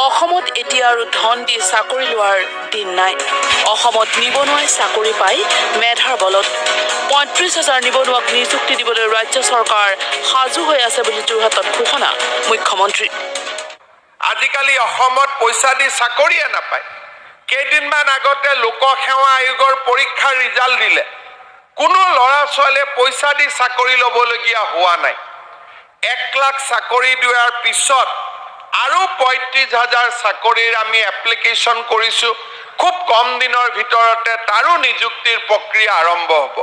অসমত এতিয়া আৰু ধন দি চাকৰি লোৱাৰ দিন নাই। অসমত নিবনুৱাই চাকৰি পাই মেধাৰ বলত ৩৫,০০০ নিবনুৱাক নিযুক্তি দিবলৈ ৰাজ্য চৰকাৰ সাজু হৈ আছে বুলি যোৰহাটত ঘোষণা মুখ্যমন্ত্ৰী। আজিকালি অসমত পইচা দি চাকৰিয়ে নাপায়। কেইদিনমান আগতে লোকসেৱা আয়োগৰ পৰীক্ষাৰ ৰিজাল্ট দিলে। কোনো ল'ৰা ছোৱালীয়ে পইচা দি চাকৰি ল'বলগীয়া হোৱা নাই। ১ লাখ চাকৰি দিয়াৰ পিছত আৰু ৩৫,০০০ চাকৰিৰ আমি এপ্লিকেশ্যন কৰিছোঁ। খুব কম দিনৰ ভিতৰতে তাৰো নিযুক্তিৰ প্ৰক্ৰিয়া আৰম্ভ হ'ব।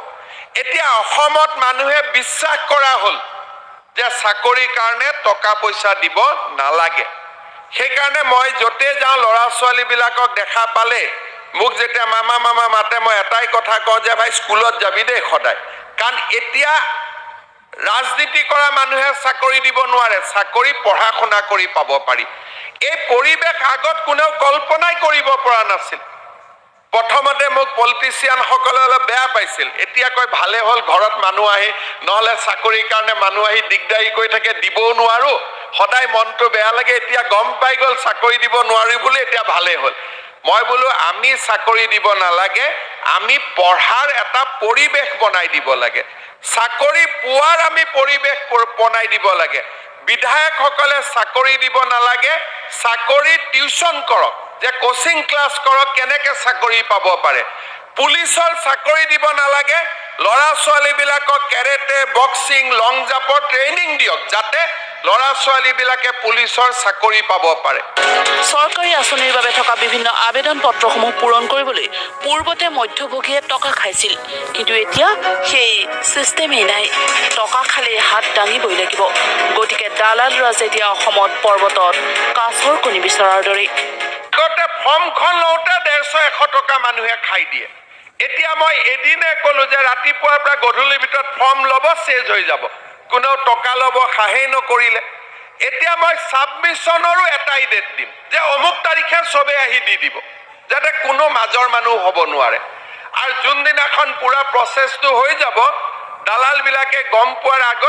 এতিয়া অসমত মানুহে বিশ্বাস কৰা হ'ল যে চাকৰিৰ কাৰণে টকা পইচা দিব নালাগে। সেইকাৰণে মই য'তে যাওঁ ল'ৰা ছোৱালীবিলাকক দেখা পালে মোক যেতিয়া মামা মামা মাতে মই এটাই কথা কওঁ যে ভাই স্কুলত যাবি দেই সদায়। কাৰণ এতিয়া ৰাজনীতি কৰা মানুহে চাকৰি দিব নোৱাৰে, চাকৰি পঢ়া শুনা কৰি পাব পাৰি। এই পৰিৱেশ আগত কোনেও কল্পনাই কৰিব পৰা নাছিল। প্ৰথমতে মোক পলিটিচিয়ানসকলে অলপ বেয়া পাইছিল, এতিয়া কয় ভালে হ'ল ঘৰত মানুহ আহি, নহ'লে চাকৰিৰ কাৰণে মানুহ আহি দিগদাৰী কৰি থাকে, দিবও নোৱাৰো, সদায় মনটো বেয়া লাগে। এতিয়া গম পাই গ'ল চাকৰি দিব নোৱাৰি বুলি, এতিয়া ভালে হ'ল। মই বোলো আমি চাকৰি দিব নালাগে, আমি পঢ়াৰ এটা পৰিৱেশ বনাই দিব লাগে, চাকৰি পোৱাৰ আমি পৰিৱেশ বনাই দিব লাগে। বিধায়কসকলে চাকৰি দিব নালাগে, চাকৰি টিউচন কৰক, যে কোচিং ক্লাছ কৰক কেনেকৈ চাকৰি পাব পাৰে। পুলিচৰ চাকৰি দিব নালাগে, ল'ৰা ছোৱালীবিলাকক কেৰেটে, বক্সিং, লং জাম্পৰ ট্ৰেইনিং দিয়ক, যাতে ল'ৰা ছোৱালীবিলাকে পুলিচৰ চাকৰি পাব পাৰে। চৰকাৰী আঁচনিৰ বাবে থকা বিভিন্ন আবেদন পত্ৰসমূহ পূৰণ কৰিবলৈ পূৰ্বতে মধ্যভোগীয়ে টকা খাইছিল, কিন্তু এতিয়া সেই চিষ্টেমেই নাই। টকা খালে হাত দাঙিবই লাগিব। গতিকে দালাল ৰাজ এতিয়া অসমত পৰ্বতত কাছৰ কণী বিচৰাৰ দৰে। আগতে ফৰ্মখন লওঁতে 150-100 টকা মানুহে খাই দিয়ে। এতিয়া মই এদিনে ক'লো যে ৰাতিপুৱাৰ পৰা গধূলিৰ ভিতৰত ফৰ্ম ল'ব, চেজ হৈ যাব, কোনেও টকা ল'ব সাহেই নকৰিলে। এতিয়া মই ছাবমিছনৰো এটাই ডেট দিম যে অমুক তাৰিখে চবে আহি দি দিব, যাতে কোনো মাজৰ মানুহ হ'ব নোৱাৰে। আৰু যোনদিনাখন পুৰা প্ৰচেছটো হৈ যাব, দালালবিলাকে গম পোৱাৰ আগত